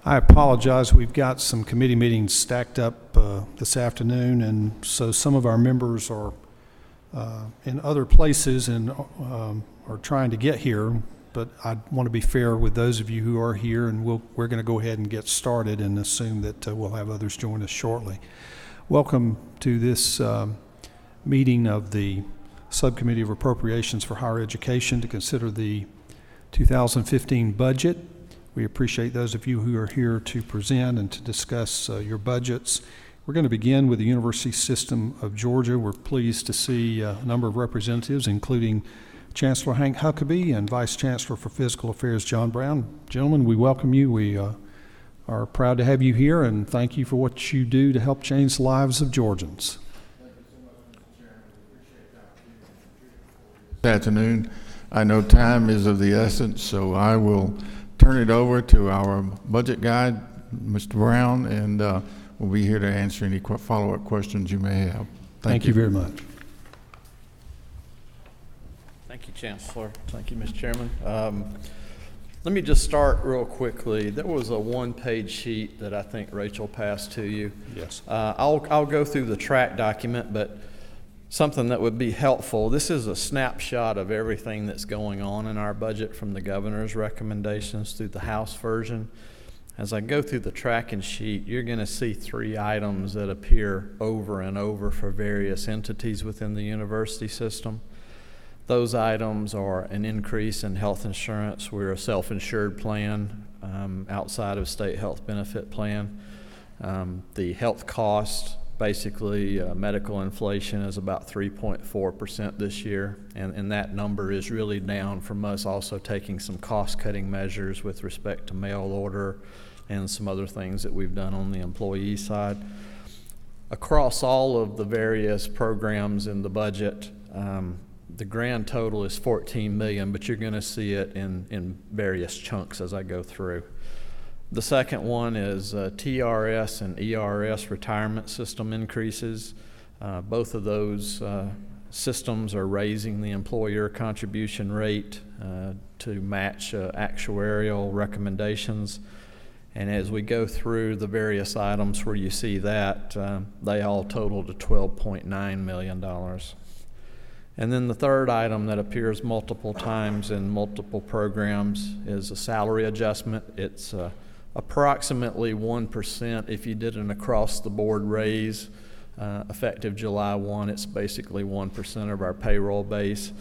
I apologize. We've got some committee meetings stacked up this afternoon, and so some of our members are in other places and are trying to get here. But I want to be fair with those of you who are here, and we're going to go ahead and get started and assume that we'll have others join us shortly. Welcome to this meeting of the Subcommittee of Appropriations for Higher Education to consider the 2015 budget. We appreciate those of you who are here to present and to discuss your budgets. We're going to begin with the University System of Georgia. We're pleased to see a number of representatives, including Chancellor Hank Huckabee and Vice Chancellor for Physical Affairs John Brown. Gentlemen, we welcome you. We are proud to have you here, and thank you for what you do to help change the lives of Georgians. Thank you so much, Mr. Chairman. We appreciate the opportunity this afternoon. I know time is of the essence, so I will turn it over to our budget guy, Mr. Brown, and we'll be here to answer any follow-up questions you may have. Thank you very much. Thank you, Chancellor. Thank you, Mr. Chairman. Let me just start real quickly. There was a one-page sheet that I think Rachel passed to you. Yes. I'll go through the track document, but something that would be helpful. This is a snapshot of everything that's going on in our budget from the governor's recommendations through the House version. As I go through the tracking sheet, you're going to see three items that appear over and over for various entities within the university system. Those items are an increase in health insurance. We're a self-insured plan outside of state health benefit plan. The health cost, basically medical inflation, is about 3.4% this year, and that number is really down from us also taking some cost-cutting measures with respect to mail order and some other things that we've done on the employee side. Across all of the various programs in the budget, the grand total is $14 million, but you're going to see it in various chunks as I go through. The second one is TRS and ERS retirement system increases. Both of those systems are raising the employer contribution rate to match actuarial recommendations. And as we go through the various items where you see that, they all total to $12.9 million. And then the third item that appears multiple times in multiple programs is a salary adjustment. It's approximately 1%. If you did an across-the-board raise effective July 1, it's basically 1% of our payroll base.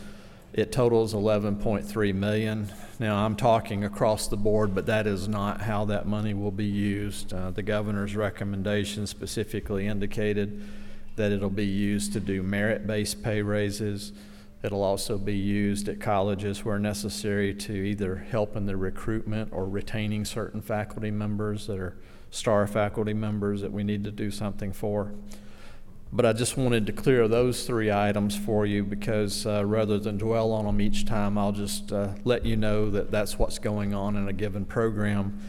It totals $11.3 million. Now, I'm talking across the board, but that is not how that money will be used. The governor's recommendation specifically indicated that it'll be used to do merit-based pay raises. It'll also be used at colleges where necessary to either help in the recruitment or retaining certain faculty members that are star faculty members that we need to do something for. But I just wanted to clear those three items for you because rather than dwell on them each time, I'll just let you know that that's what's going on in a given program.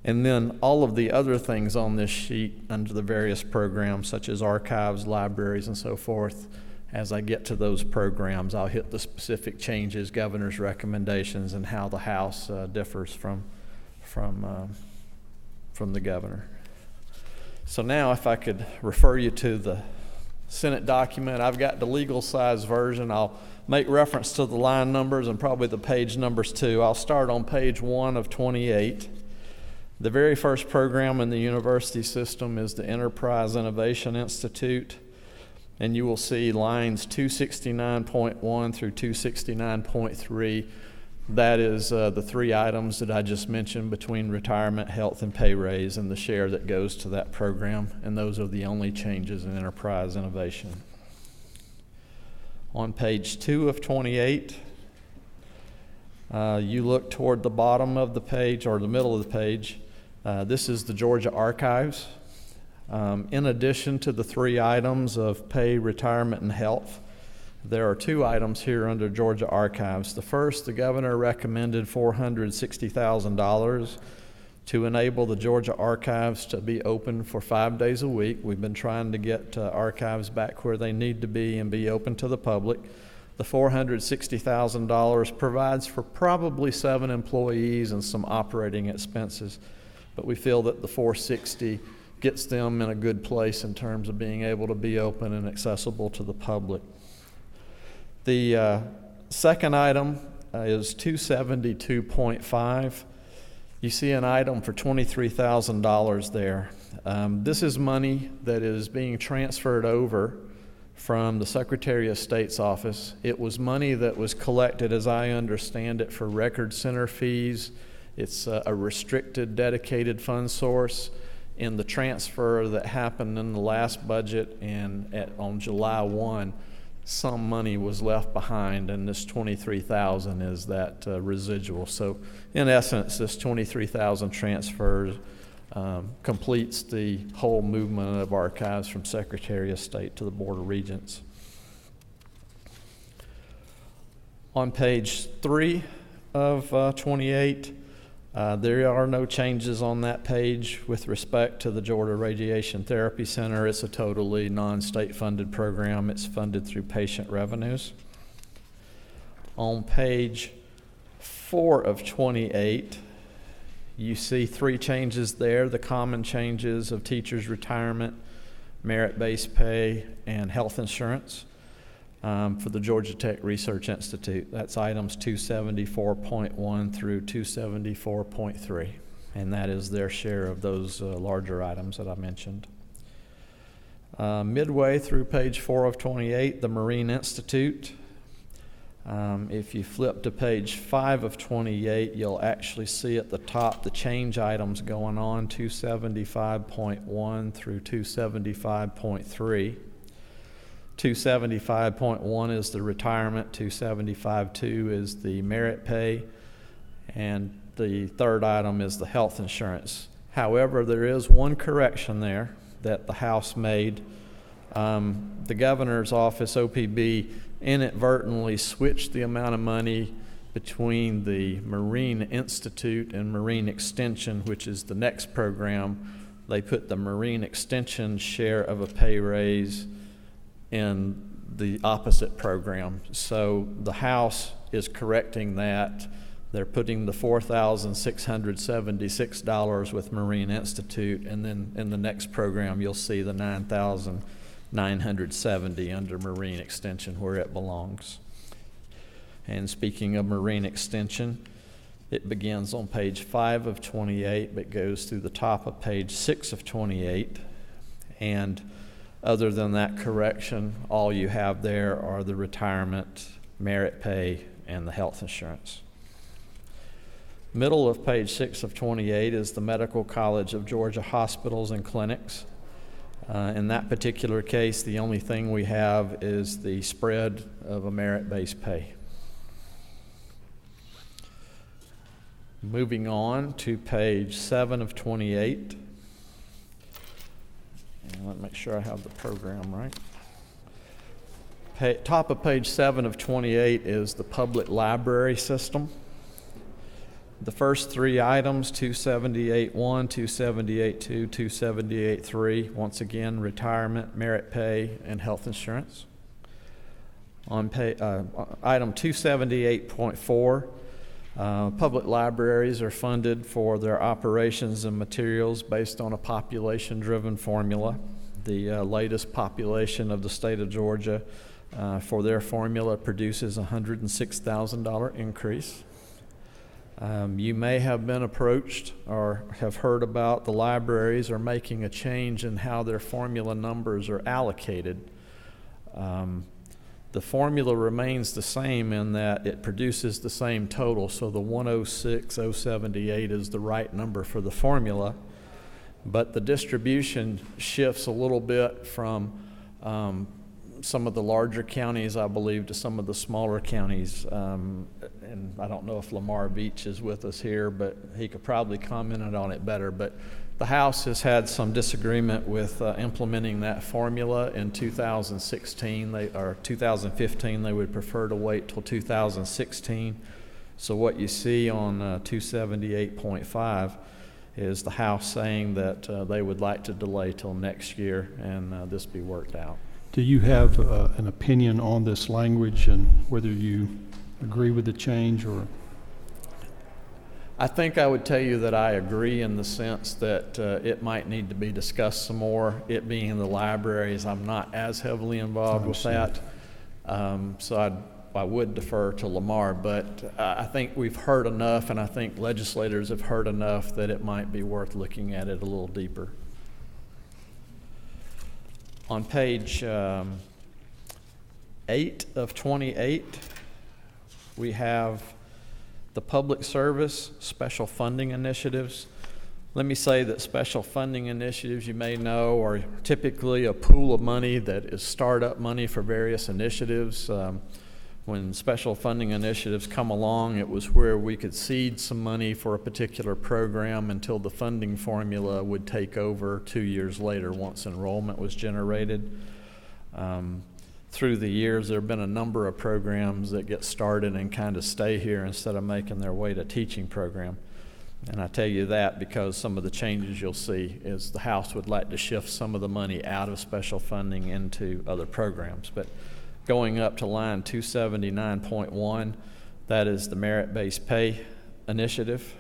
And then all of the other things on this sheet under the various programs, such as archives, libraries, and so forth, as I get to those programs, I'll hit the specific changes, governor's recommendations, and how the House differs from the governor. So now if I could refer you to the Senate document, I've got the legal size version. I'll make reference to the line numbers and probably the page numbers too. I'll start on page 1 of 28. The very first program in the university system is the Enterprise Innovation Institute, and you will see lines 269.1 through 269.3. That is the three items that I just mentioned between retirement, health, and pay raise, and the share that goes to that program, and those are the only changes in Enterprise Innovation. On page 2 of 28, you look toward the bottom of the page or the middle of the page. This is the Georgia Archives. In addition to the three items of pay, retirement, and health, there are two items here under Georgia Archives. The first, the governor recommended $460,000 to enable the Georgia Archives to be open for 5 days a week. We've been trying to get archives back where they need to be and be open to the public. The $460,000 provides for probably 7 employees and some operating expenses. but we feel that the 460 gets them in a good place in terms of being able to be open and accessible to the public. The second item is 272.5. You see an item for $23,000 there. This is money that is being transferred over from the Secretary of State's office. It was money that was collected, as I understand it, for record center fees. It's a restricted, dedicated fund source. In the transfer that happened in the last budget and on July 1, some money was left behind, and this $23,000 is that residual. So in essence, this $23,000 transfer completes the whole movement of archives from Secretary of State to the Board of Regents. On page 3 of 28, there are no changes on that page with respect to the Georgia Radiation Therapy Center. It's a totally non-state funded program. It's funded through patient revenues. On page 4 of 28, you see 3 changes there. The common changes of teachers' retirement, merit-based pay, and health insurance for the Georgia Tech Research Institute. That's items 274.1 through 274.3, and that is their share of those larger items that I mentioned. Midway through page 4 of 28, the Marine Institute. If you flip to page 5 of 28, you'll actually see at the top the change items going on, 275.1 through 275.3. 275.1 is the retirement, 275.2 is the merit pay, and the third item is the health insurance. However, there is one correction there that the House made. The governor's office, OPB, inadvertently switched the amount of money between the Marine Institute and Marine Extension, which is the next program. They put the Marine Extension share of a pay raise in the opposite program. So the House is correcting that. They're putting the $4,676 with Marine Institute, and then in the next program you'll see the $9,970 under Marine Extension where it belongs. And speaking of Marine Extension, it begins on page 5 of 28 but goes through the top of page 6 of 28, and other than that correction, all you have there are the retirement, merit pay, and the health insurance. Middle of page 6 of 28 is the Medical College of Georgia Hospitals and Clinics. In that particular case, the only thing we have is the spread of a merit-based pay. Moving on to page 7 of 28. And let me make sure I have the program right. Top of page 7 of 28 is the public library system. The first 3 items, 278.1, 278.2, 278.3, once again, retirement, merit pay, and health insurance. On item 278.4, public libraries are funded for their operations and materials based on a population-driven formula. The latest population of the state of Georgia for their formula produces a $106,000 increase. You may have been approached or have heard about the libraries are making a change in how their formula numbers are allocated. The formula remains the same in that it produces the same total, so the 106,078 is the right number for the formula, but the distribution shifts a little bit from some of the larger counties, I believe, to some of the smaller counties. And I don't know if Lamar Beach is with us here, but he could probably comment on it better. But the House has had some disagreement with implementing that formula in 2016 or 2015. They would prefer to wait till 2016. So what you see on 278.5 is the House saying that they would like to delay till next year and this be worked out. Do you have an opinion on this language and whether you agree with the change or? I think I would tell you that I agree in the sense that it might need to be discussed some more. It being in the libraries, I'm not as heavily involved with that. So I would defer to Lamar, but I think we've heard enough, and I think legislators have heard enough that it might be worth looking at it a little deeper. On page 8 of 28, we have the public service special funding initiatives. Let me say that special funding initiatives, you may know, are typically a pool of money that is startup money for various initiatives. When special funding initiatives come along, it was where we could seed some money for a particular program until the funding formula would take over 2 years later once enrollment was generated. Through the years, there have been a number of programs that get started and kind of stay here instead of making their way to teaching program. And I tell you that because some of the changes you'll see is the House would like to shift some of the money out of special funding into other programs. But going up to line 279.1, that is the merit-based pay initiative.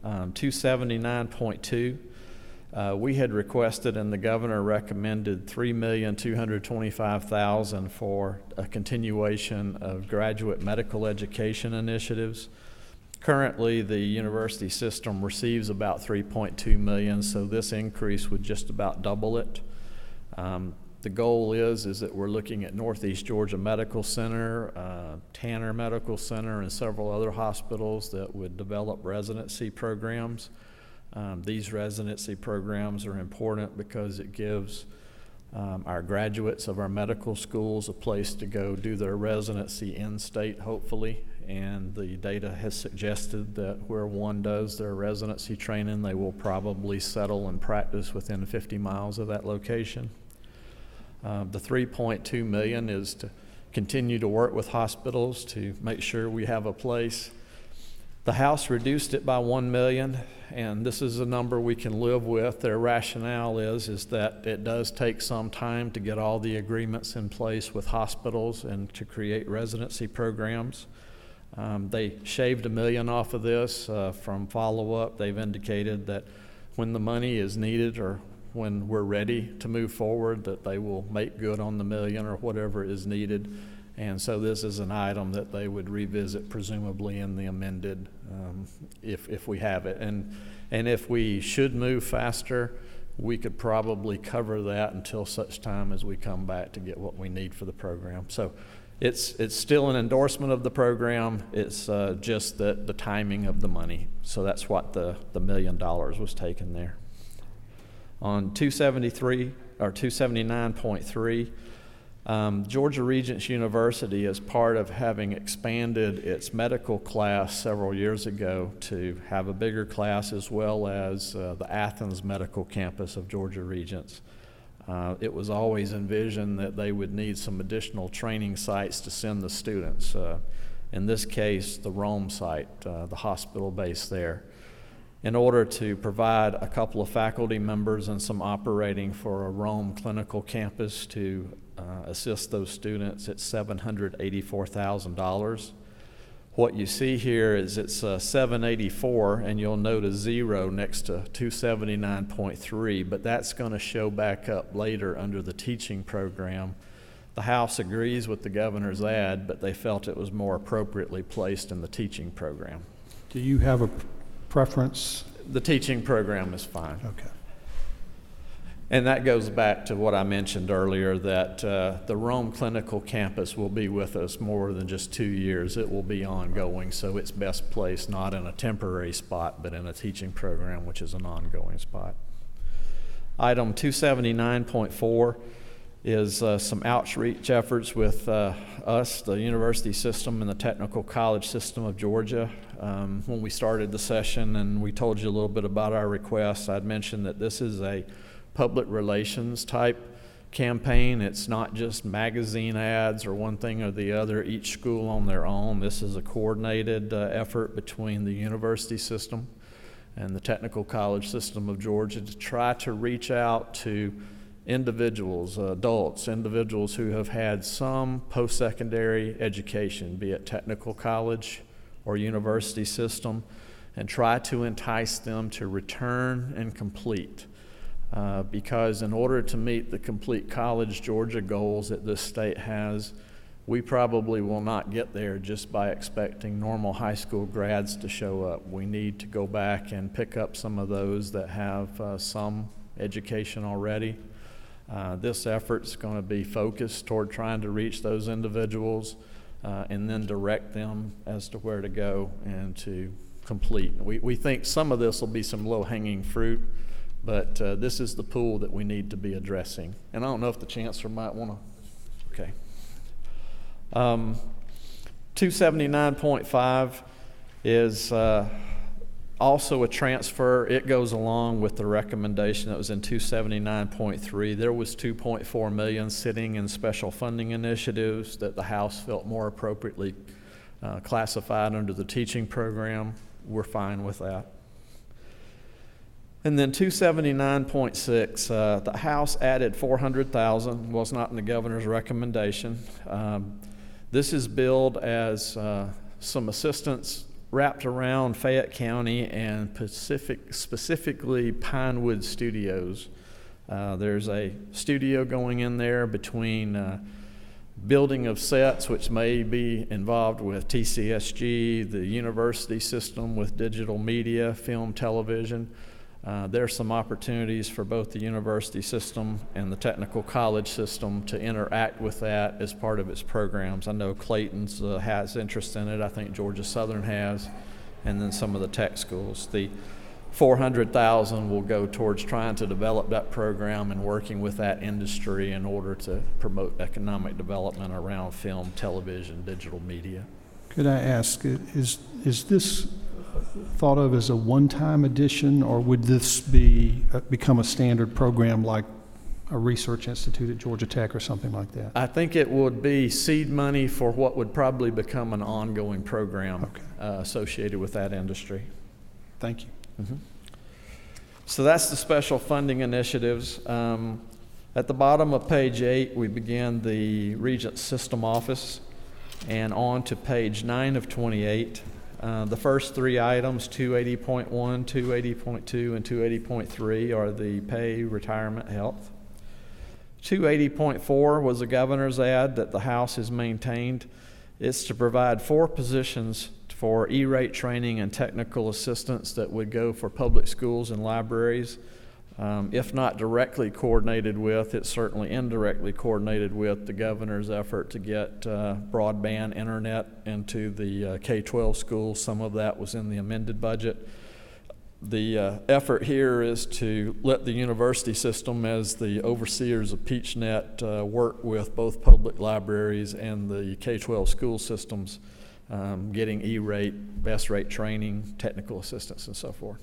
279.2, we had requested and the governor recommended $3,225,000 for a continuation of graduate medical education initiatives. Currently, the university system receives about $3.2 million, so this increase would just about double it. The goal is that we're looking at Northeast Georgia Medical Center, Tanner Medical Center, and several other hospitals that would develop residency programs. These residency programs are important because it gives our graduates of our medical schools a place to go do their residency in-state, hopefully. And the data has suggested that where one does their residency training, they will probably settle and practice within 50 miles of that location. The $3.2 million is to continue to work with hospitals to make sure we have a place. The House reduced it by $1 million, and this is a number we can live with. Their rationale is that it does take some time to get all the agreements in place with hospitals and to create residency programs. They shaved $1 million off of this from follow-up. They've indicated that when the money is needed or when we're ready to move forward, that they will make good on the $1 million or whatever is needed. And so this is an item that they would revisit presumably in the amended if we have it. And if we should move faster, we could probably cover that until such time as we come back to get what we need for the program. So it's still an endorsement of the program. It's just that the timing of the money. So that's what the $1 million was taken there. On 273 or 279.3, Georgia Regents University, as part of having expanded its medical class several years ago to have a bigger class, as well as the Athens Medical Campus of Georgia Regents, it was always envisioned that they would need some additional training sites to send the students. In this case, the Rome site, the hospital base there, in order to provide a couple of faculty members and some operating for a Rome clinical campus to assist those students. It's $784,000. What you see here is it's $784, and you'll note a 0 next to 279.3, but that's going to show back up later under the teaching program. The House agrees with the governor's ad, but they felt it was more appropriately placed in the teaching program. Do you have a preference? The teaching program is fine. Okay. And that goes back to what I mentioned earlier, that the Rome Clinical Campus will be with us more than just 2 years. It will be ongoing, so it's best placed not in a temporary spot, but in a teaching program, which is an ongoing spot. Item 279.4 is some outreach efforts with us, the university system, and the technical college system of Georgia. When we started the session and we told you a little bit about our requests, I'd mentioned that this is a public relations type campaign. It's not just magazine ads or one thing or the other, each school on their own. This is a coordinated effort between the university system and the technical college system of Georgia to try to reach out to individuals, adults, individuals who have had some post-secondary education, be it technical college or university system, and try to entice them to return and complete. Because in order to meet the Complete College Georgia goals that this state has, we probably will not get there just by expecting normal high school grads to show up. We need to go back and pick up some of those that have some education already. This effort's going to be focused toward trying to reach those individuals and then direct them as to where to go and to complete. We think some of this will be some low-hanging fruit, but this is the pool that we need to be addressing. And I don't know if the chancellor might want to, okay. 279.5 is also a transfer. It goes along with the recommendation that was in 279.3. There was $2.4 million sitting in special funding initiatives that the House felt more appropriately classified under the teaching program. We're fine with that. And then 279.6, the House added $400,000, was not in the governor's recommendation. This is billed as some assistance wrapped around Fayette County and specifically Pinewood Studios. There's a studio going in there between building of sets, which may be involved with TCSG, the university system with digital media, film, television. There's some opportunities for both the university system and the technical college system to interact with that as part of its programs. I know Clayton's has interest in it. I think Georgia Southern has, and then some of the tech schools. The $400,000 will go towards trying to develop that program and working with that industry in order to promote economic development around film, television, digital media. Could I ask, is this thought of as a one-time addition, or would this become a standard program like a research institute at Georgia Tech or something like that? I think it would be seed money for what would probably become an ongoing program associated with that industry. Thank you. Mm-hmm. So that's the special funding initiatives. At the bottom of page 8, we begin the Regent System Office, and on to page 9 of 28. The first three items, 280.1, 280.2, and 280.3, are the pay, retirement, health. 280.4 was the governor's ad that the House has maintained. It's to provide 4 positions for E-rate training and technical assistance that would go for public schools and libraries. If not directly coordinated with, it's certainly indirectly coordinated with the governor's effort to get broadband internet into the K-12 schools. Some of that was in the amended budget. The effort here is to let the university system, as the overseers of PeachNet, work with both public libraries and the K-12 school systems, getting E-rate, best rate training, technical assistance, and so forth.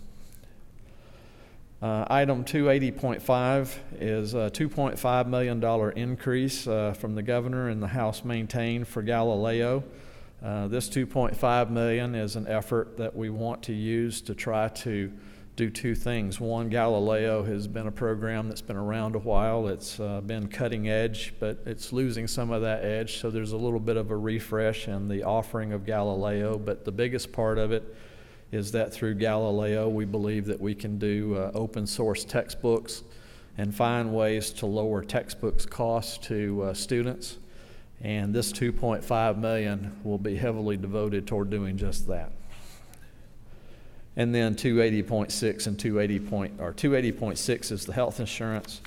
Item 280.5 is a $2.5 million increase from the governor and the House maintained for Galileo. This $2.5 million is an effort that we want to use to try to do 2 things. One, Galileo has been a program that's been around a while. It's been cutting edge, but it's losing some of that edge, so there's a little bit of a refresh in the offering of Galileo. But the biggest part of it is that through Galileo, we believe that we can do open source textbooks and find ways to lower textbooks costs to students. And this $2.5 million will be heavily devoted toward doing just that. And then 280.6 and 280.6 is the health insurance.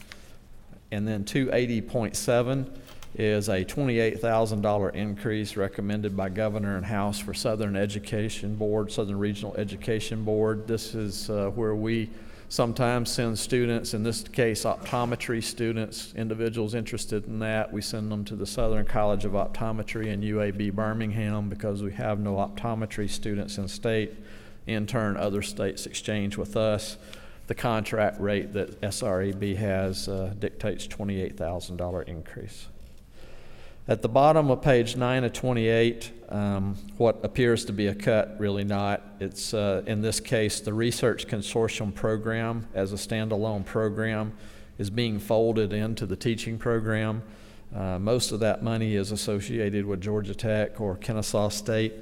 And then 280.7 is a $28,000 increase recommended by Governor and House for Southern Education Board, Southern Regional Education Board. This is where we sometimes send students, in this case optometry students, individuals interested in that. We send them to the Southern College of Optometry in UAB Birmingham because we have no optometry students in state. In turn, other states exchange with us. The contract rate that SREB has dictates $28,000 increase. At the bottom of page 9 of 28, what appears to be a cut, really not. It's, in this case, the Research Consortium program as a standalone program is being folded into the teaching program. Most of that money is associated with Georgia Tech or Kennesaw State.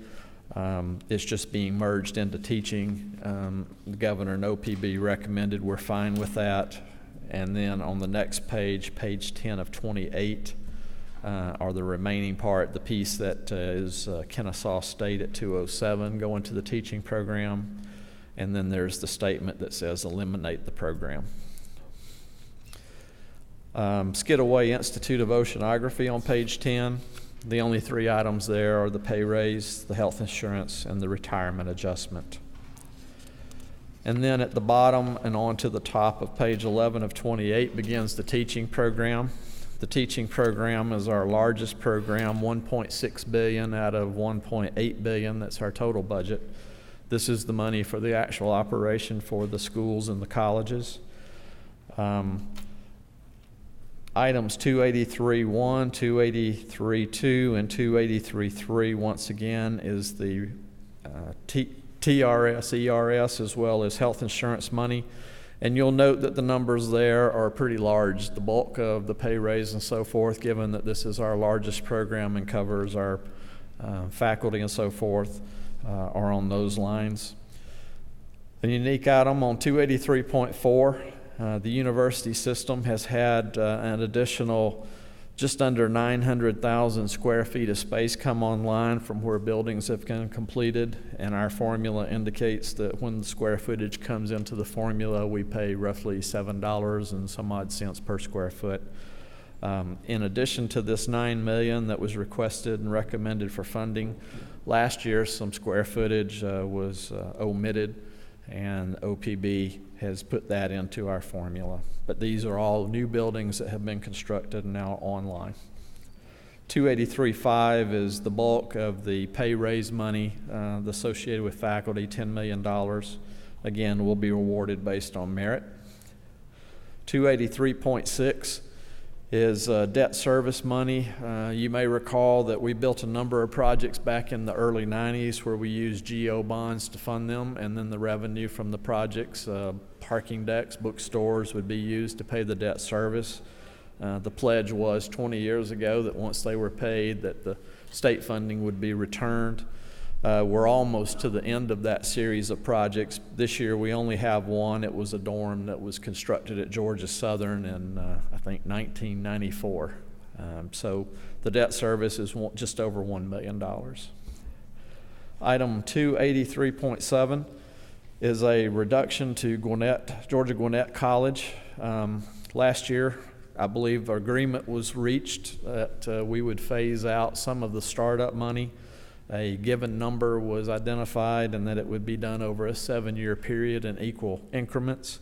It's just being merged into teaching. The governor and OPB recommended, we're fine with that. And then on the next page, page 10 of 28, are the remaining part, the piece that is Kennesaw State at 207 going to the teaching program. And then there's the statement that says eliminate the program. Skidaway Institute of Oceanography on page 10. The only three items there are the pay raise, the health insurance, and the retirement adjustment. And then at the bottom and on to the top of page 11 of 28 begins the teaching program. The teaching program is our largest program, $1.6 billion out of $1.8 billion. That's our total budget. This is the money for the actual operation for the schools and the colleges. Items 283.1, 283.2, and 283.3, once again, is the TRS, ERS, as well as health insurance money. And you'll note that the numbers there are pretty large. The bulk of the pay raise and so forth, given that this is our largest program and covers our faculty and so forth, are on those lines. A unique item on 283.4, the university system has had an additional just under 900,000 square feet of space come online from where buildings have been completed, and our formula indicates that when the square footage comes into the formula, we pay roughly $7 and some odd cents per square foot. In addition to this $9 million that was requested and recommended for funding, last year some square footage was omitted, and OPB has put that into our formula. But these are all new buildings that have been constructed and now online. 283.5 is the bulk of the pay raise money associated with faculty, $10 million. Again, will be awarded based on merit. 283.6 is debt service money. You may recall that we built a number of projects back in the early 90s where we used GO bonds to fund them, and then the revenue from the projects, parking decks, bookstores, would be used to pay the debt service. The pledge was 20 years ago that once they were paid that the state funding would be returned. We're almost to the end of that series of projects. This year we only have one. It was a dorm that was constructed at Georgia Southern in, I think, 1994. So the debt service is just over $1 million. Item 283.7 is a reduction to Georgia Gwinnett College. Last year, I believe, our agreement was reached that we would phase out some of the startup money. A given number was identified and that it would be done over a 7-year period in equal increments.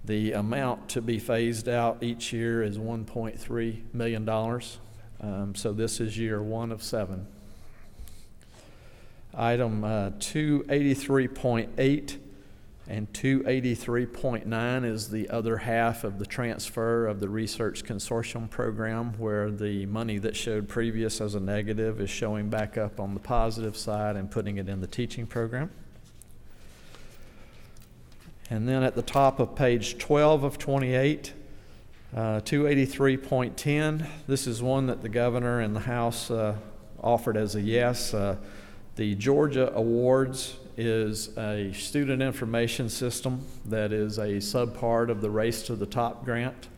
The amount to be phased out each year is $1.3 million. So this is year 1 of 7. Item 283.8 and 283.9 is the other half of the transfer of the research consortium program, where the money that showed previous as a negative is showing back up on the positive side and putting it in the teaching program. And then at the top of page 12 of 28, 283.10, this is one that the governor and the House offered as a yes. The Georgia Awards is a student information system that is a subpart of the Race to the Top grant.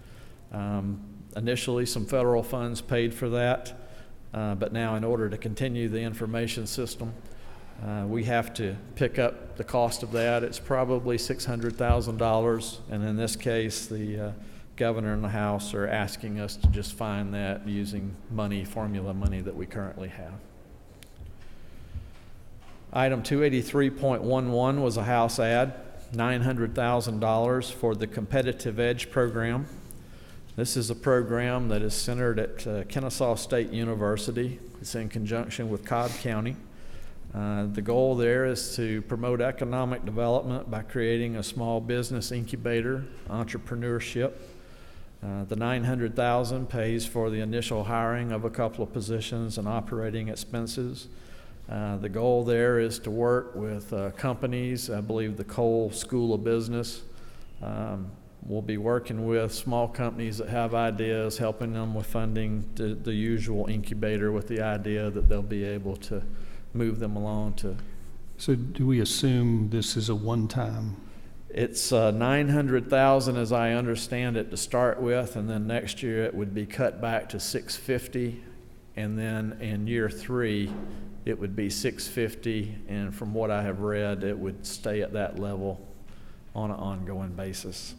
Initially, some federal funds paid for that, but now in order to continue the information system, we have to pick up the cost of that. It's probably $600,000, and in this case, the governor and the House are asking us to just fund that using formula money that we currently have. Item 283.11 was a House ad, $900,000 for the Competitive Edge program. This is a program that is centered at Kennesaw State University. It's in conjunction with Cobb County. The goal there is to promote economic development by creating a small business incubator, entrepreneurship. The $900,000 pays for the initial hiring of a couple of positions and operating expenses. The goal there is to work with companies. I believe the Cole School of Business will be working with small companies that have ideas, helping them with funding the usual incubator, with the idea that they'll be able to move them along to. So do we assume this is a one-time? It's 900,000 as I understand it to start with, and then next year it would be cut back to 650, and then in year 3 it would be 650, and from what I have read, it would stay at that level on an ongoing basis.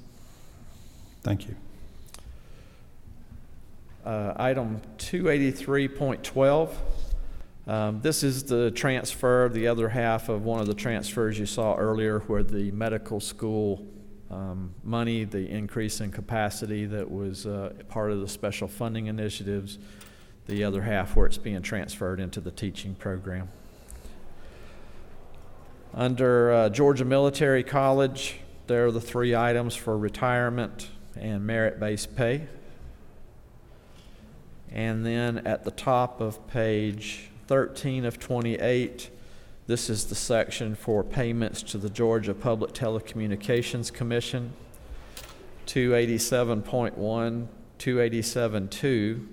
Thank you. Item 283.12. This is the transfer, the other half of one of the transfers you saw earlier, where the medical school money, the increase in capacity that was part of the special funding initiatives, the other half where it's being transferred into the teaching program. Under Georgia Military College, there are the 3 items for retirement and merit-based pay. And then at the top of page 13 of 28, this is the section for payments to the Georgia Public Telecommunications Commission, 287.1, 287.2,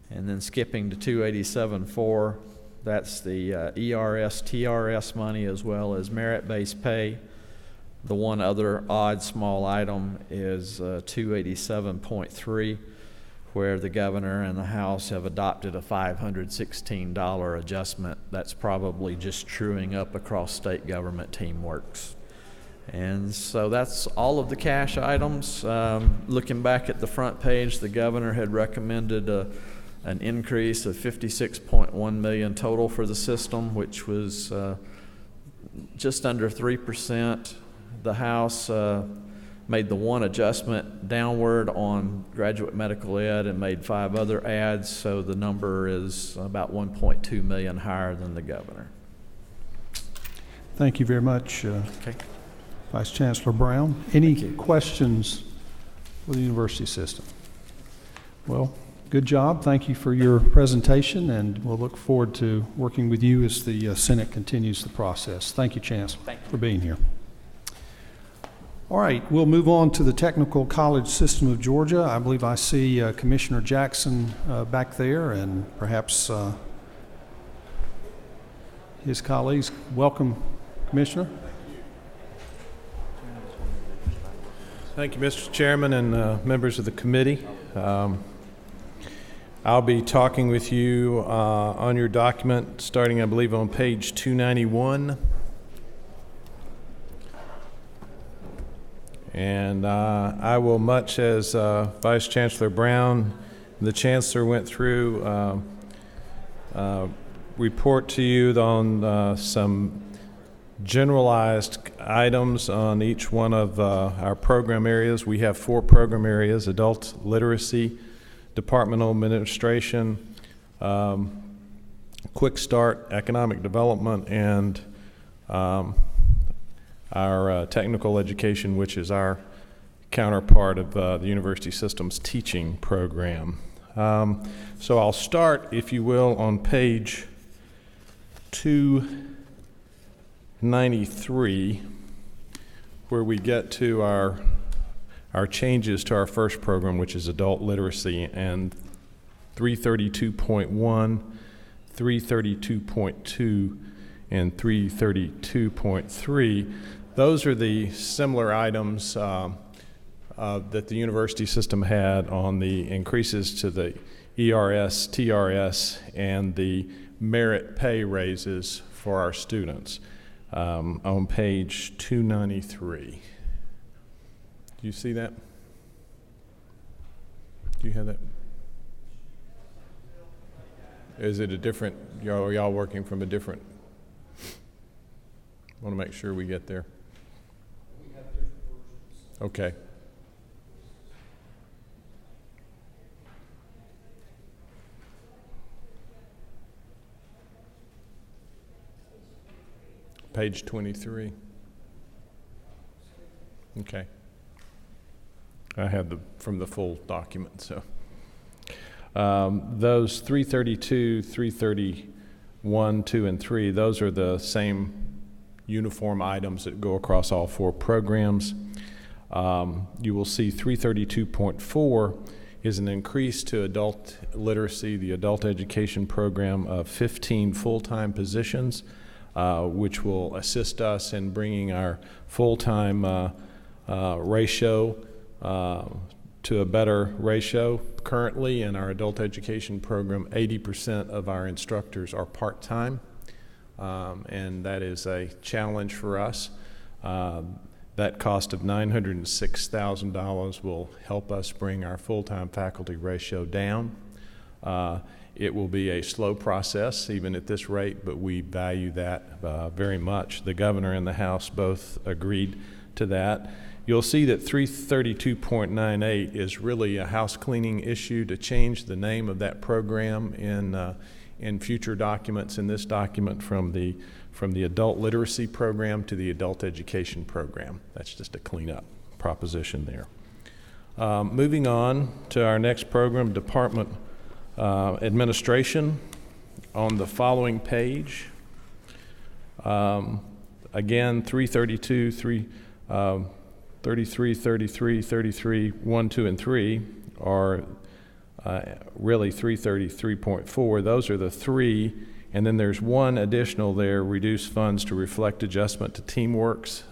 and then skipping to 287.4, that's the ERS, TRS money as well as merit-based pay. The one other odd small item is 287.3, where the governor and the House have adopted a $516 adjustment. That's probably just truing up across state government teamworks. And so that's all of the cash items. Looking back at the front page, the governor had recommended an increase of $56.1 million total for the system, which was just under 3%. The House made the one adjustment downward on graduate medical ed and made 5 other adds, so the number is about $1.2 million higher than the governor. Thank you very much, Okay. Vice Chancellor Brown. Any questions for the university system? Well, good job. Thank you for your presentation, and we'll look forward to working with you as the Senate continues the process. Thank you, Chancellor, for being here. All right, we'll move on to the Technical College System of Georgia. I believe I see Commissioner Jackson back there, and perhaps his colleagues. Welcome, Commissioner. Thank you, Mr. Chairman and members of the committee. I'll be talking with you on your document starting, I believe, on page 291. And I will, much as Vice Chancellor Brown and the Chancellor went through, report to you on some generalized items on each one of our program areas. We have 4 program areas: adult literacy, departmental administration, quick start, economic development, and our technical education, which is our counterpart of the university system's teaching program. So I'll start, if you will, on page 293, where we get to our changes to our first program, which is adult literacy, and 332.1, 332.2, and 332.3. Those are the similar items that the university system had on the increases to the ERS, TRS, and the merit pay raises for our students on page 293. Do you see that? Do you have that? Is it a different, are y'all working from a different? I want to make sure we get there. We have different versions. Okay. Page 23. Okay. I have from the full document, so. Those 332, 331, 2, and 3, those are the same uniform items that go across all 4 programs. You will see 332.4 is an increase to adult literacy, the adult education program, of 15 full-time positions, which will assist us in bringing our full-time ratio to a better ratio. Currently in our adult education program, 80% of our instructors are part-time, and that is a challenge for us. That cost of $906,000 will help us bring our full-time faculty ratio down. It will be a slow process, even at this rate, but we value that very much. The governor and the House both agreed to that. You'll see that 332.98 is really a house cleaning issue to change the name of that program in future documents. In this document, from the adult literacy program to the adult education program. That's just a cleanup proposition there. Moving on to our next program, Department Administration. On the following page, again, 332, 33, 33, 33, 1, 2, and 3 are really 333.4. Those are the three, and then there's one additional there, reduced funds to reflect adjustment to TeamWorks.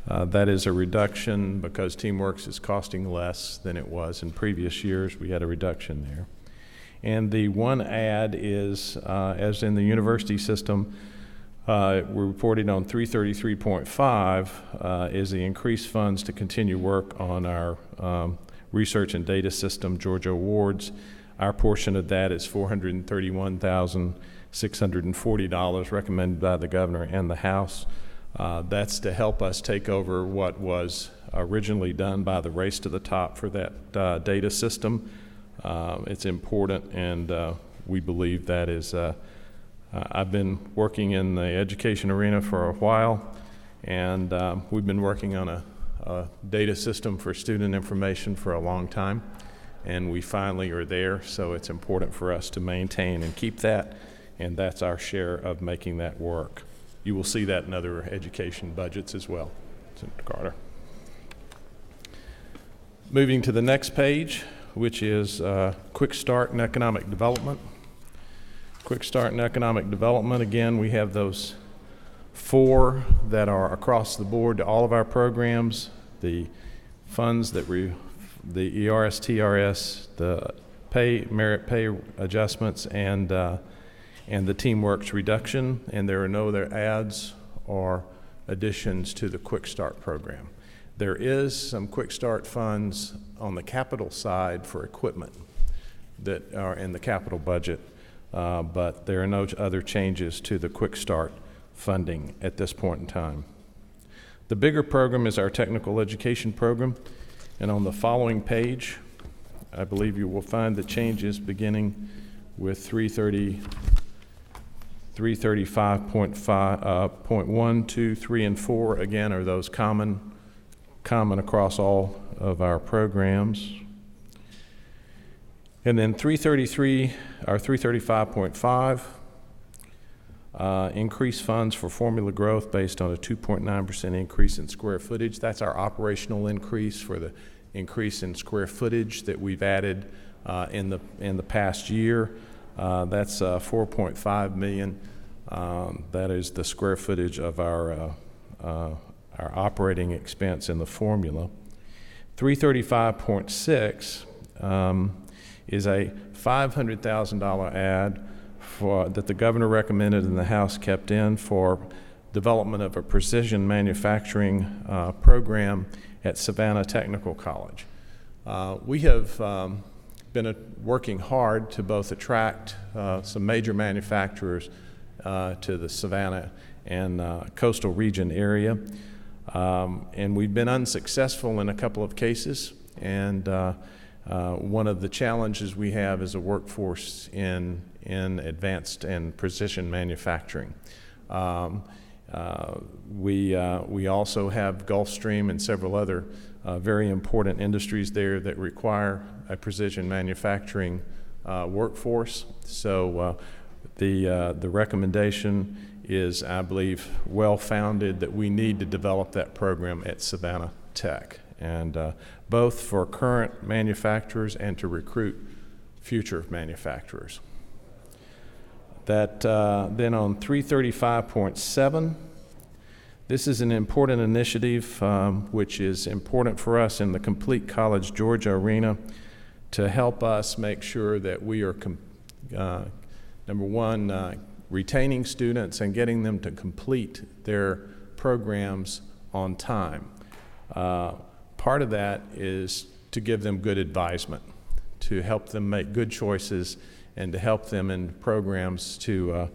That is a reduction because TeamWorks is costing less than it was in previous years. We had a reduction there. And the one add is, as in the university system, we're reporting on 333.5 is the increased funds to continue work on our research and data system, Georgia Awards. Our portion of that is $431,640 recommended by the governor and the House. That's to help us take over what was originally done by the Race to the Top for that data system. It's important, and we believe that is I've been working in the education arena for a while, and we've been working on a data system for student information for a long time, and we finally are there, so it's important for us to maintain and keep that, and that's our share of making that work. You will see that in other education budgets as well. Senator Carter. Moving to the next page, which is Quick Start and Economic Development. Quick Start and Economic Development, again, we have those four that are across the board to all of our programs. The funds that the ERS, TRS, the merit pay adjustments, and the TeamWorks reduction, and there are no other adds or additions to the Quick Start program. There is some Quick Start funds on the capital side for equipment that are in the capital budget, but there are no other changes to the Quick Start funding at this point in time. The bigger program is our technical education program, and on the following page, I believe you will find the changes beginning with 335.1, 2, 3, and 4. Again, are those common across all of our programs. And then 333, or 335.5, increased funds for formula growth based on a 2.9% increase in square footage. That's our operational increase for the increase in square footage that we've added in the past year. That's 4.5 million. That is the square footage of our operating expense in the formula. 335.6 is a $500,000 add that the governor recommended and the House kept in for development of a precision manufacturing program at Savannah Technical College. We have been working hard to both attract some major manufacturers to the Savannah and coastal region area. And we've been unsuccessful in a couple of cases, and one of the challenges we have is a workforce in advanced and precision manufacturing. We also have Gulfstream and several other very important industries there that require a precision manufacturing workforce. So the recommendation is, I believe, well-founded that we need to develop that program at Savannah Tech. and both for current manufacturers and to recruit future manufacturers. That then on 335.7, this is an important initiative which is important for us in the Complete College Georgia arena to help us make sure that we are, number one, retaining students and getting them to complete their programs on time. Part of that is to give them good advisement, to help them make good choices, and to help them in programs to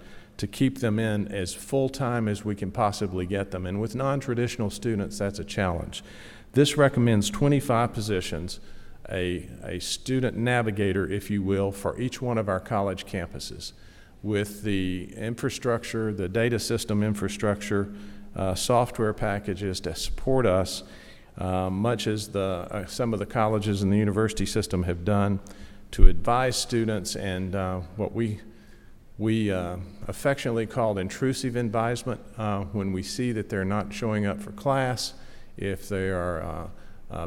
keep them in as full-time as we can possibly get them. And with non-traditional students, that's a challenge. This recommends 25 positions, a student navigator, if you will, for each one of our college campuses, with the infrastructure, the data system infrastructure, software packages to support us, much as some of the colleges in the university system have done, to advise students and what we affectionately call intrusive advisement when we see that they're not showing up for class, if they are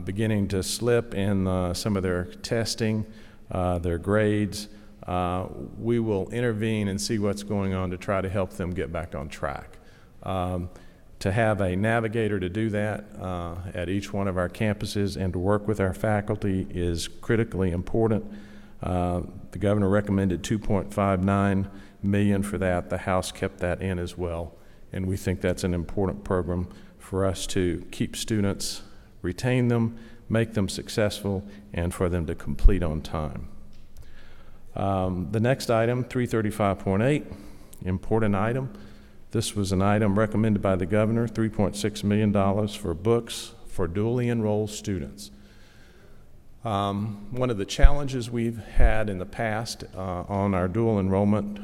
beginning to slip in some of their testing, their grades. We will intervene and see what's going on to try to help them get back on track. To have a navigator to do that at each one of our campuses and to work with our faculty is critically important. The governor recommended $2.59 million for that. The House kept that in as well, and we think that's an important program for us to keep students, retain them, make them successful, and for them to complete on time. The next item, 335.8, important item. This was an item recommended by the governor, $3.6 million for books for dually enrolled students. One of the challenges we've had in the past on our dual enrollment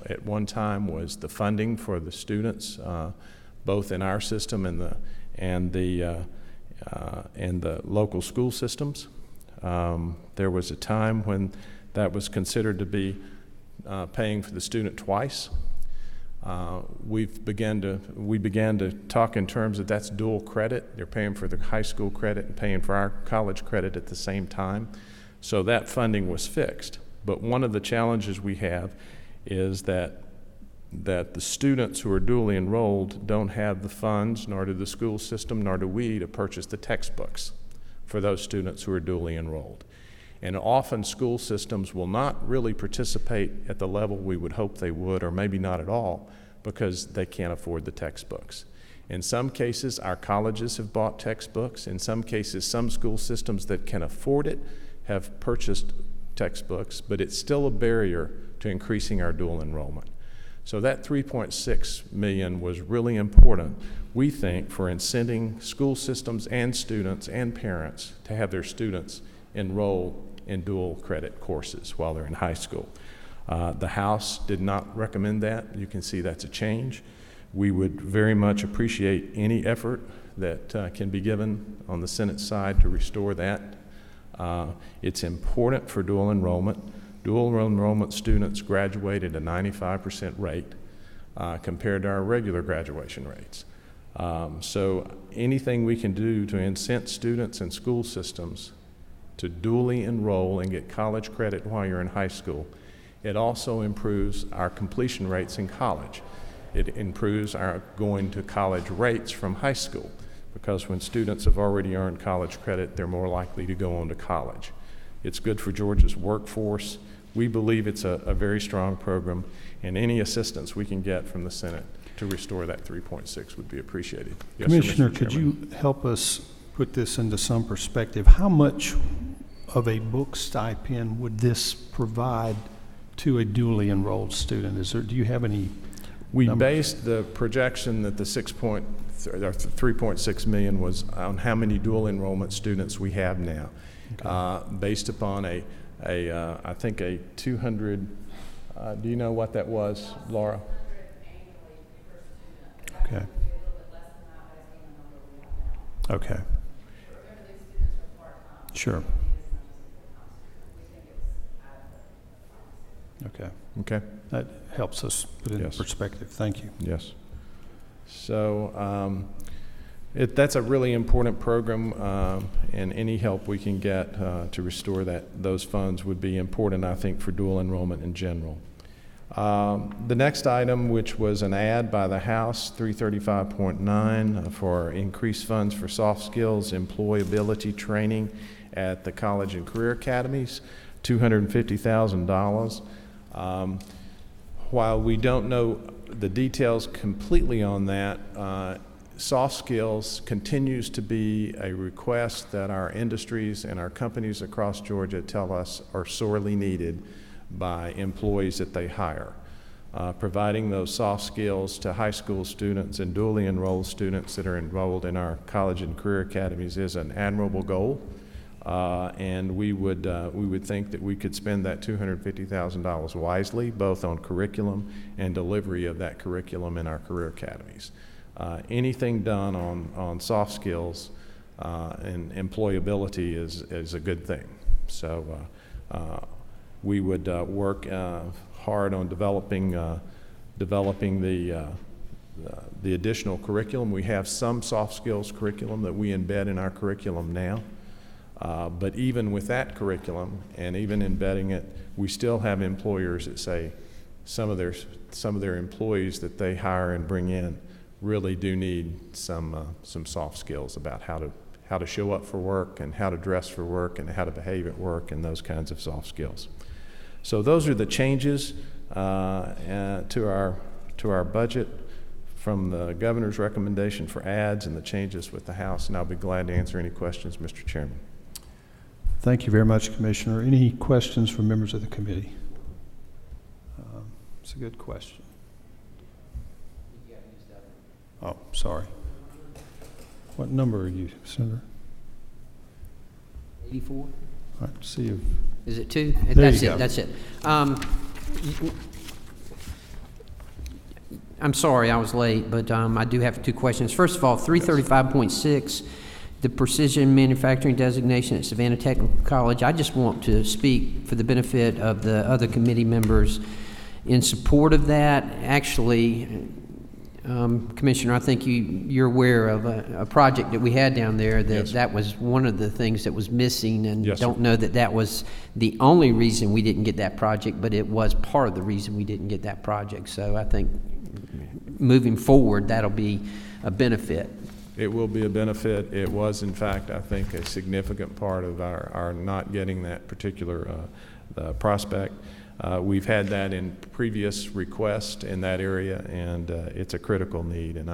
at one time was the funding for the students, both in our system and the local school systems. There was a time when that was considered to be paying for the student twice. We began to talk in terms of that's dual credit. They're paying for the high school credit and paying for our college credit at the same time. So that funding was fixed. But one of the challenges we have is that the students who are dually enrolled don't have the funds, nor do the school system, nor do we, to purchase the textbooks for those students who are dually enrolled. And often school systems will not really participate at the level we would hope they would, or maybe not at all, because they can't afford the textbooks. In some cases, our colleges have bought textbooks. In some cases, some school systems that can afford it have purchased textbooks, but it's still a barrier to increasing our dual enrollment. So that $3.6 million was really important, we think, for incenting school systems and students and parents to have their students enroll in dual credit courses while they're in high school. The House did not recommend that. You can see that's a change. We would very much appreciate any effort that can be given on the Senate side to restore that. It's important for dual enrollment. Dual enrollment students graduate at a 95% rate compared to our regular graduation rates. So anything we can do to incent students and school systems to dually enroll and get college credit while you're in high school. It also improves our completion rates in college. It improves our going to college rates from high school, because when students have already earned college credit, they're more likely to go on to college. It's good for Georgia's workforce. We believe it's a very strong program, and any assistance we can get from the Senate to restore that 3.6 would be appreciated. Yes, Commissioner, sir, Mr. could Chairman. you help us put this into some perspective? How much of a book stipend would this provide to a dually enrolled student? Do you have any We numbers? based the projection that the 3.6 million was on how many dual enrollment students we have now, based upon I think a 200. Do you know what that was, Laura? Okay. Okay. Sure. Okay. Okay. That helps us put it in Yes. perspective. Thank you. Yes. So That's a really important program, and any help we can get to restore those funds would be important, I think, for dual enrollment in general. The next item, which was an add by the House, 335.9, for increased funds for soft skills employability training at the college and career academies, $250,000. While we don't know the details completely on that, soft skills continues to be a request that our industries and our companies across Georgia tell us are sorely needed by employees that they hire. Providing those soft skills to high school students and dually enrolled students that are enrolled in our college and career academies is an admirable goal, and we would think that we could spend that $250,000 wisely, both on curriculum and delivery of that curriculum in our career academies. Anything done on soft skills and employability is a good thing. So we would work hard on developing the additional curriculum. We have some soft skills curriculum that we embed in our curriculum now. But even with that curriculum and even embedding it, we still have employers that say some of their employees that they hire and bring in really do need some soft skills about how to show up for work and how to dress for work and how to behave at work and those kinds of soft skills. So those are the changes to our budget from the governor's recommendation for ads and the changes with the House, and I'll be glad to answer any questions, Mr. Chairman. Thank you very much, Commissioner. Any questions from members of the committee? It's a good question. Oh, sorry. What number are you, Senator? 84? All right, see you. Is it 2? There That's you it. go. That's it. I'm sorry I was late, but I do have 2 questions. First of all, 335.6, the precision manufacturing designation at Savannah Technical College. I just want to speak for the benefit of the other committee members in support of that. Actually, Commissioner, I think you're aware of a project that we had down there that Yes. that was one of the things that was missing, and Yes, don't sir. know that that was the only reason we didn't get that project, but it was part of the reason we didn't get that project. So I think moving forward, that'll be a benefit. It will be a benefit. It was, in fact, I think, a significant part of our not getting that particular prospect. We've had that in previous requests in that area, and it's a critical need, and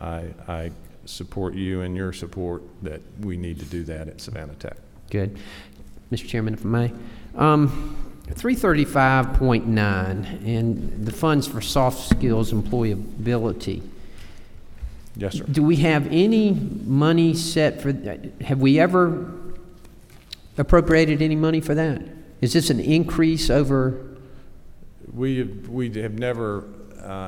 I support you and your support that we need to do that at Savannah Tech. Good. Mr. Chairman, if I may. 335.9, and the funds for soft skills employability. Yes, sir. Do we have any money set for that? Have we ever appropriated any money for that? Is this an increase over? We have never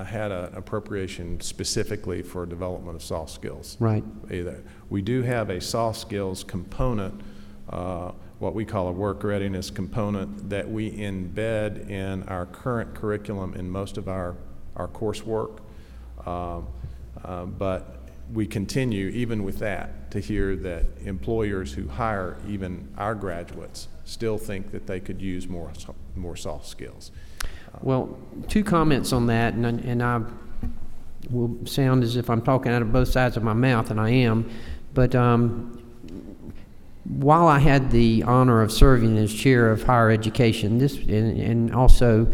had an appropriation specifically for development of soft skills. Right. Either. We do have a soft skills component, what we call a work readiness component, that we embed in our current curriculum in most of our coursework. But we continue, even with that, to hear that employers who hire even our graduates still think that they could use more soft skills. Well, 2 comments on that, and I will sound as if I'm talking out of both sides of my mouth, and I am. But while I had the honor of serving as chair of higher education, and also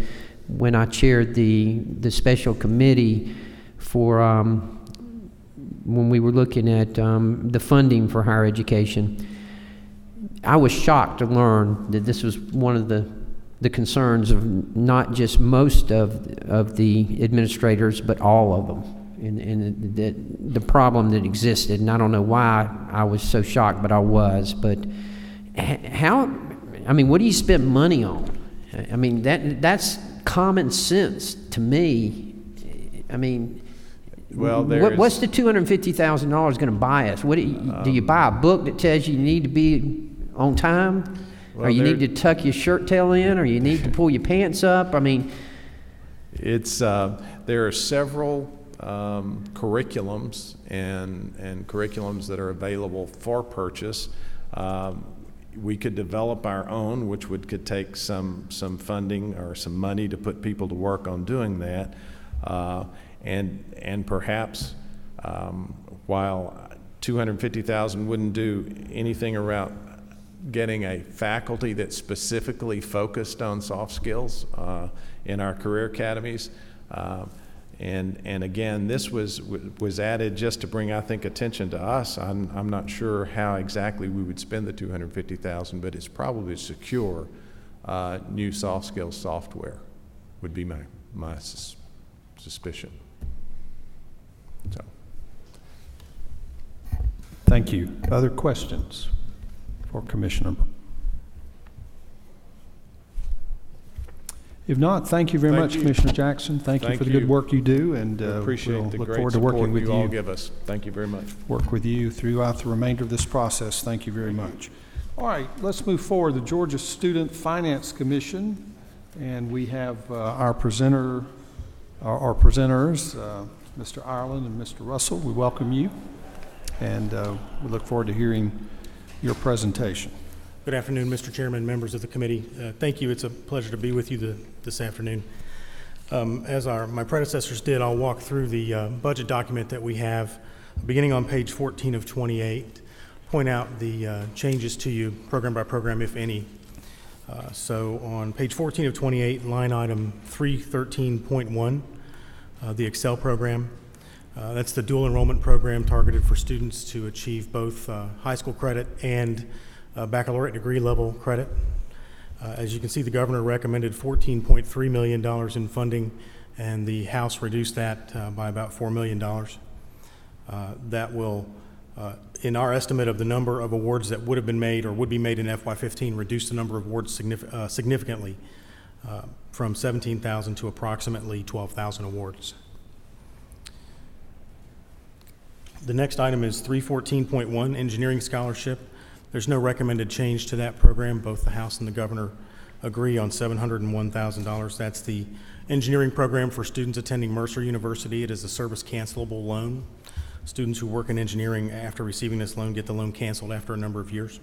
when I chaired the special committee for when we were looking at the funding for higher education, I was shocked to learn that this was one of the concerns of not just most of the administrators, but all of them, and the problem that existed. And I don't know why I was so shocked, but I was. But what do you spend money on? I mean, that's common sense to me. I mean, well, what's the $250,000 going to buy us? What do you buy a book that tells you need to be on time? Well, or you need to tuck your shirt tail in, or you need to pull your pants up? I mean, it's there are several curriculums and curriculums that are available for purchase. We could develop our own, which could take some funding or some money to put people to work on doing that. And perhaps while $250,000 wouldn't do anything around getting a faculty that's specifically focused on soft skills in our career academies. And again, this was added just to bring, I think, attention to us. I'm not sure how exactly we would spend the $250,000, but it's probably to secure new soft skills software would be my suspicion. So. Thank you. Other questions for Commissioner? If not, thank you very much, Commissioner Jackson. Thank you for the good work you do, and appreciate the look great forward to working support with you all you. give us. Thank you very much. Work with you throughout the remainder of this process. Thank you very much. All right, let's move forward. The Georgia Student Finance Commission, and we have our presenters, Mr. Ireland and Mr. Russell. We welcome you, and we look forward to hearing your presentation. Good afternoon, Mr. Chairman, members of the committee. Thank you. It's a pleasure to be with you this afternoon. As my predecessors did, I'll walk through the budget document that we have, beginning on page 14 of 28, point out the changes to you, program by program, if any. So on page 14 of 28, line item 313.1, the Excel program. That's the dual enrollment program targeted for students to achieve both high school credit and baccalaureate degree level credit. As you can see, the governor recommended $14.3 million in funding, and the House reduced that by about $4 million. That will, in our estimate of the number of awards that would have been made or would be made in FY15, reduce the number of awards significantly from 17,000 to approximately 12,000 awards. The next item is 314.1, engineering scholarship. There's no recommended change to that program. Both the House and the governor agree on $701,000. That's the engineering program for students attending Mercer University. It is a service cancelable loan. Students who work in engineering after receiving this loan get the loan canceled after a number of years.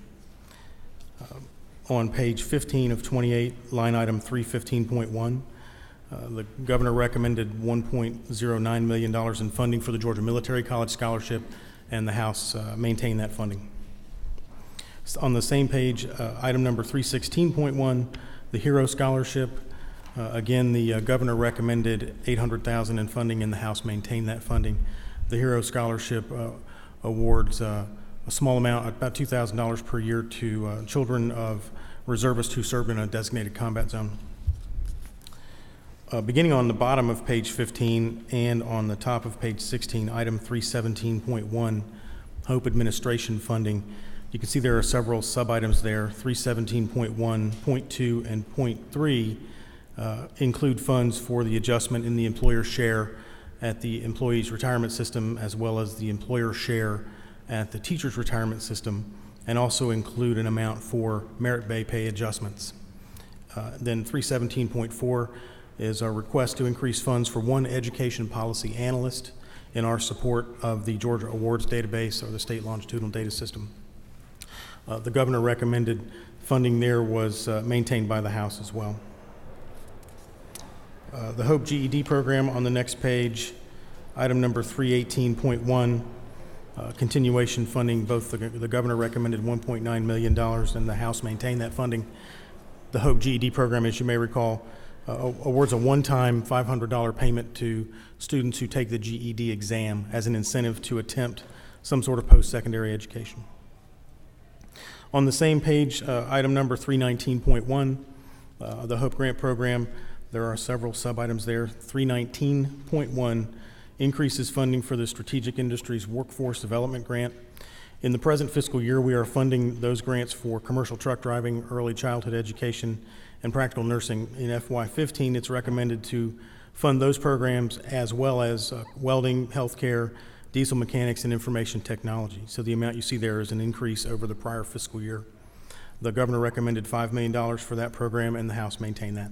On page 15 of 28, line item 315.1, the governor recommended $1.09 million in funding for the Georgia Military College Scholarship, and the House maintained that funding. On the same page, item number 316.1, the HERO Scholarship. Again, the governor recommended $800,000 in funding, and the House maintained that funding. The HERO Scholarship awards a small amount, about $2,000 per year, to children of reservists who served in a designated combat zone. Beginning on the bottom of page 15 and on the top of page 16, item 317.1, Hope Administration funding. You can see there are several sub-items there. 317.1, point 2, and point 3 include funds for the adjustment in the employer share at the employee's retirement system, as well as the employer share at the teacher's retirement system, and also include an amount for merit pay adjustments. Then 317.4 is our request to increase funds for one education policy analyst in our support of the Georgia Awards Database, or the state longitudinal data system. The governor recommended funding there was maintained by the House as well. The Hope GED program on the next page, item number 318.1, continuation funding. Both the governor recommended $1.9 million, and the House maintained that funding. The Hope GED program, as you may recall, awards a one-time $500 payment to students who take the GED exam as an incentive to attempt some sort of post-secondary education. On the same page, item number 319.1, the Hope Grant Program, there are several sub-items there. 319.1 increases funding for the Strategic Industries Workforce Development Grant. In the present fiscal year, we are funding those grants for commercial truck driving, early childhood education, and practical nursing. In FY15, it's recommended to fund those programs as well as welding, healthcare, diesel mechanics, and information technology. So the amount you see there is an increase over the prior fiscal year. The governor recommended $5 million for that program, and the House maintained that.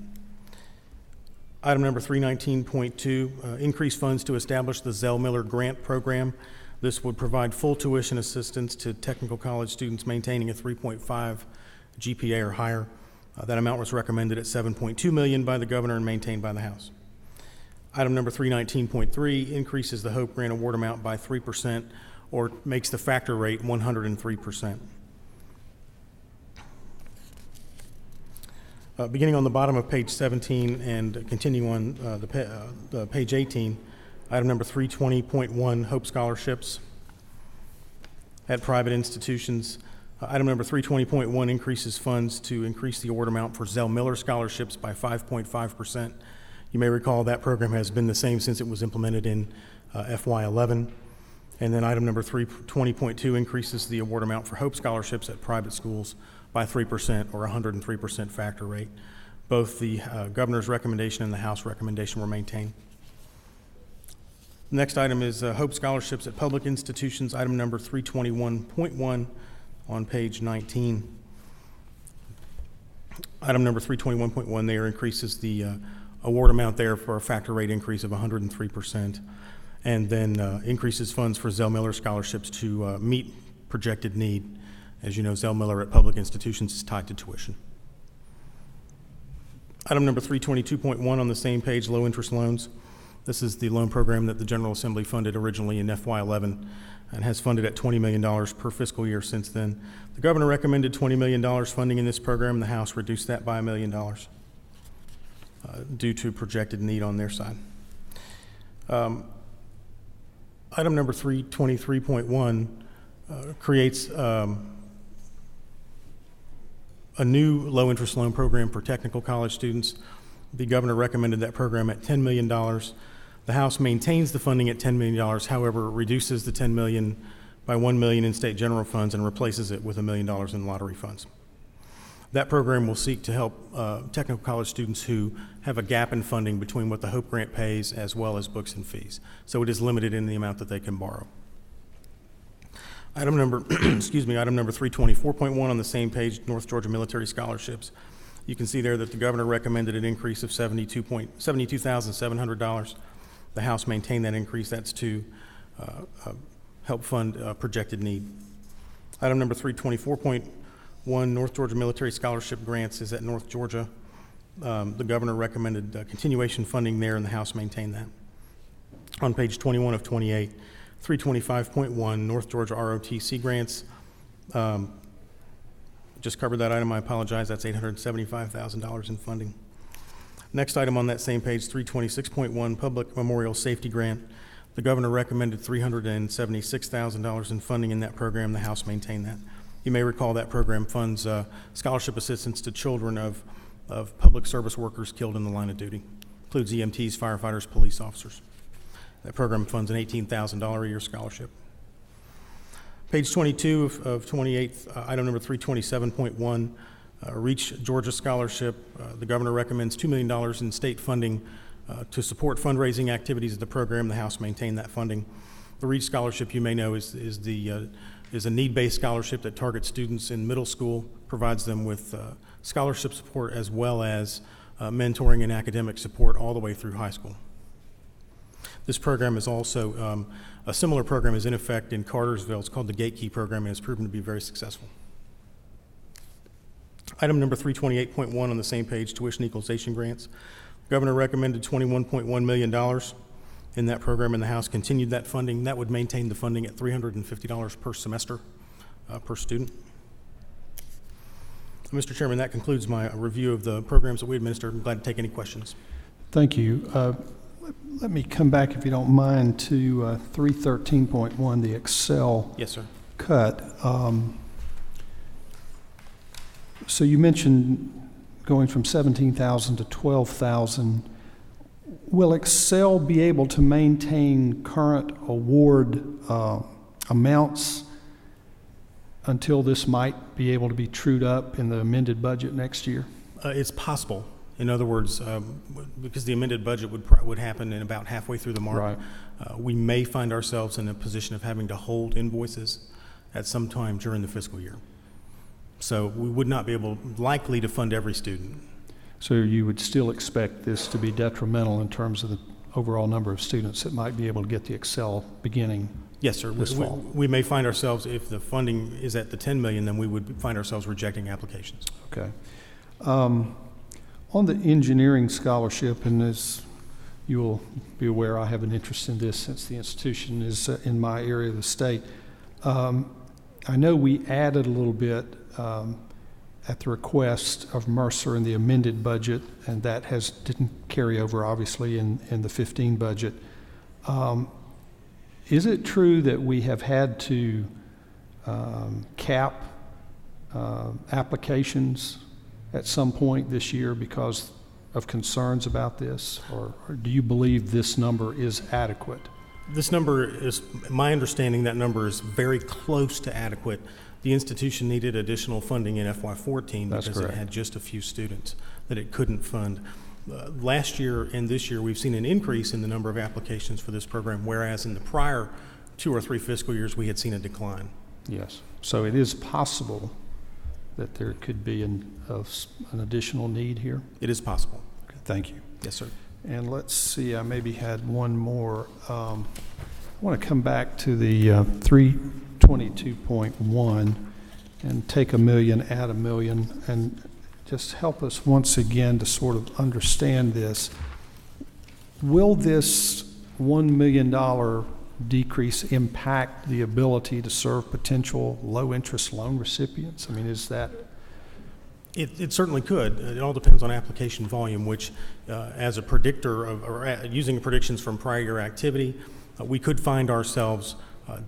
Item number 319.2, increase funds to establish the Zell Miller Grant Program. This would provide full tuition assistance to technical college students maintaining a 3.5 GPA or higher. That amount was recommended at $7.2 million by the governor and maintained by the House. Item number 319.3 increases the Hope Grant award amount by 3% or makes the factor rate 103%. Beginning on the bottom of page 17 and continuing on the page 18, item number 320.1, Hope Scholarships at private institutions. Item number 320.1 increases funds to increase the award amount for Zell Miller scholarships by 5.5%. You may recall that program has been the same since it was implemented in FY11. And then item number 320.2 increases the award amount for Hope Scholarships at private schools by 3% or 103% factor rate. Both the governor's recommendation and the House recommendation were maintained. Next item is Hope Scholarships at public institutions, item number 321.1 on page 19. Item number 321.1 there increases the award amount there for a factor rate increase of 103%, and then increases funds for Zell Miller scholarships to meet projected need. As you know, Zell Miller at public institutions is tied to tuition. Item number 322.1 on the same page, low interest loans. This is the loan program that the General Assembly funded originally in FY11 and has funded at $20 million per fiscal year since then. The governor recommended $20 million funding in this program. The House reduced that by $1 million due to projected need on their side. Item number 323.1 creates a new low-interest loan program for technical college students. The governor recommended that program at $10 million. The House maintains the funding at $10 million, however, reduces the $10 million by $1 million in state general funds and replaces it with $1 million in lottery funds. That program will seek to help technical college students who have a gap in funding between what the Hope Grant pays as well as books and fees. So it is limited in the amount that they can borrow. Item number, item number 324.1 on the same page, North Georgia Military Scholarships. You can see there that the governor recommended an increase of $72,700. The House maintained that increase. That's to help fund projected need. Item number 324.1, North Georgia Military Scholarship Grants is at North Georgia. The governor recommended continuation funding there, and the House maintained that. On page 21 of 28, 325.1, North Georgia ROTC grants. Just covered that item, I apologize. That's $875,000 in funding. Next item on that same page, 326.1, Public Memorial Safety Grant. The governor recommended $376,000 in funding in that program. The House maintained that. You may recall that program funds scholarship assistance to children of public service workers killed in the line of duty. Includes EMTs, firefighters, police officers. That program funds an $18,000 a year scholarship. Page 22 of 28, item number 327.1, Reach Georgia Scholarship. The governor recommends $2 million in state funding to support fundraising activities of the program. The House maintained that funding. The Reach Scholarship, you may know, is a need-based scholarship that targets students in middle school, provides them with scholarship support as well as mentoring and academic support all the way through high school. This program is also, a similar program is in effect in Cartersville. It's called the Gatekey program and has proven to be very successful. Item number 328.1 on the same page, tuition equalization grants. Governor recommended $21.1 million in that program, and the House continued that funding. That would maintain the funding at $350 per semester per student. Mr. Chairman, that concludes my review of the programs that we administer. I'm glad to take any questions. Thank you. Let me come back, if you don't mind, to 313.1, the Excel Yes, sir. cut. So you mentioned going from 17,000 to 12,000. Will Excel be able to maintain current award amounts until this might be able to be trued up in the amended budget next year? It's possible. In other words, because the amended budget would happen in about halfway through the mark, Right. We may find ourselves in a position of having to hold invoices at some time during the fiscal year. So we would not be likely to fund every student. So you would still expect this to be detrimental in terms of the overall number of students that might be able to get the Excel beginning? Yes, sir. This fall. We may find ourselves, if the funding is at the 10 million, then we would find ourselves rejecting applications. Okay. On the engineering scholarship, and as you will be aware, I have an interest in this since the institution is in my area of the state. I know we added a little bit at the request of Mercer in the amended budget, and that didn't carry over, obviously, in the 15 budget. Is it true that we have had to cap applications at some point this year because of concerns about this, or do you believe this number is adequate? This number is, my understanding, that number is very close to adequate. The institution needed additional funding in FY14 That's because correct. it had just a few students that it couldn't fund. Last year and this year, we've seen an increase in the number of applications for this program, whereas in the prior 2 or 3 fiscal years, we had seen a decline. Yes. So it is possible that there could be an additional need here? It is possible. Okay, thank you. Yes, sir. And let's see, I maybe had one more. I want to come back to the 322.1 and take $1 million, add $1 million, and just help us once again to sort of understand this. Will this $1 million decrease impact the ability to serve potential low-interest loan recipients? I mean, is that... It certainly could. It all depends on application volume, which as a predictor of, or using predictions from prior year activity, we could find ourselves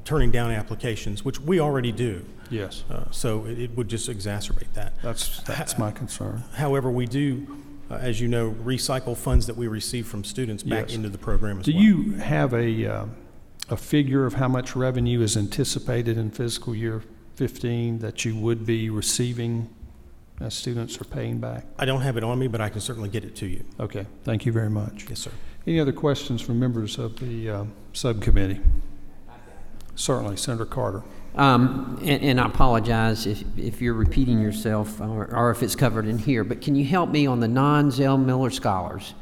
turning down applications, which we already do. Yes. So it would just exacerbate that. That's my concern. However, we do, as you know, recycle funds that we receive from students back Yes. into the program as Do well. you have a figure of how much revenue is anticipated in fiscal year 15 that you would be receiving as students are paying back? I don't have it on me, but I can certainly get it to you. Okay, thank you very much. Yes, sir. Any other questions from members of the subcommittee? Certainly, Senator Carter. And I apologize if you're repeating yourself or if it's covered in here, but can you help me on the non-Zell Miller scholars?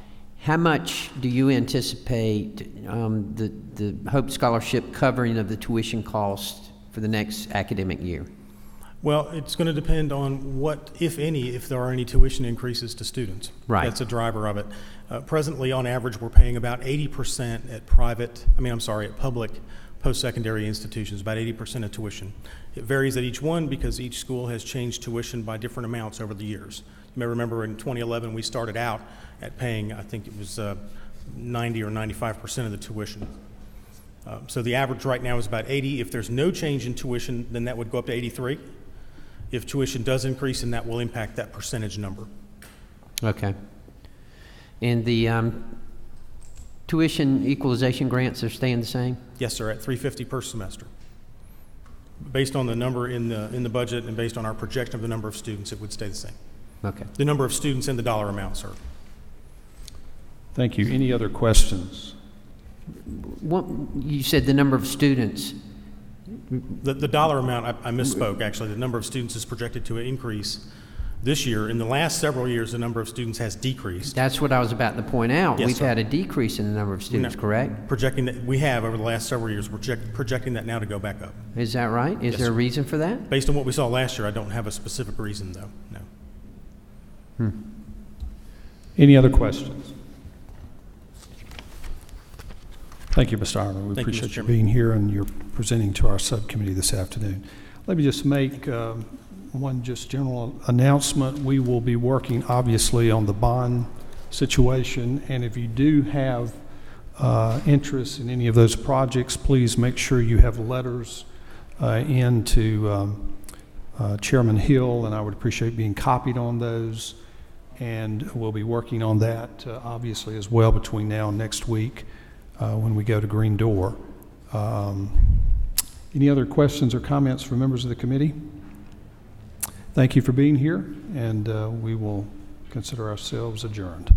How much do you anticipate the Hope Scholarship covering of the tuition cost for the next academic year? Well, it's going to depend on what, if any, if there are any tuition increases to students. Right. That's a driver of it. Presently, on average, we're paying about 80% at at public post-secondary institutions, about 80% of tuition. It varies at each one because each school has changed tuition by different amounts over the years. You may remember in 2011, we started out at paying, I think it was 90 or 95% of the tuition. So the average right now is about 80. If there's no change in tuition, then that would go up to 83. If tuition does increase, then that will impact that percentage number. Okay. And the tuition equalization grants are staying the same? Yes, sir, at $350 per semester. Based on the number in the budget and based on our projection of the number of students, it would stay the same. Okay. The number of students and the dollar amount, sir. Thank you. Any other questions? What, you said the number of students. The dollar amount, I misspoke, actually. The number of students is projected to increase this year. In the last several years, the number of students has decreased. That's what I was about to point out. Yes, We've sir. had a decrease in the number of students, correct? Projecting that we have over the last several years, we're projecting that now to go back up. Is that right? Is Yes, there a sir. reason for that? Based on what we saw last year, I don't have a specific reason, though, no. Any other questions? Thank you, Mr. Ireland. We Thank you, Mr. appreciate you Chairman. being here and you're presenting to our subcommittee this afternoon. Let me just make one just general announcement. We will be working obviously on the bond situation, and if you do have interest in any of those projects, please make sure you have letters in to Chairman Hill, and I would appreciate being copied on those. And we'll be working on that obviously as well between now and next week when we go to Green Door. Any other questions or comments from members of the committee? Thank you for being here, and we will consider ourselves adjourned.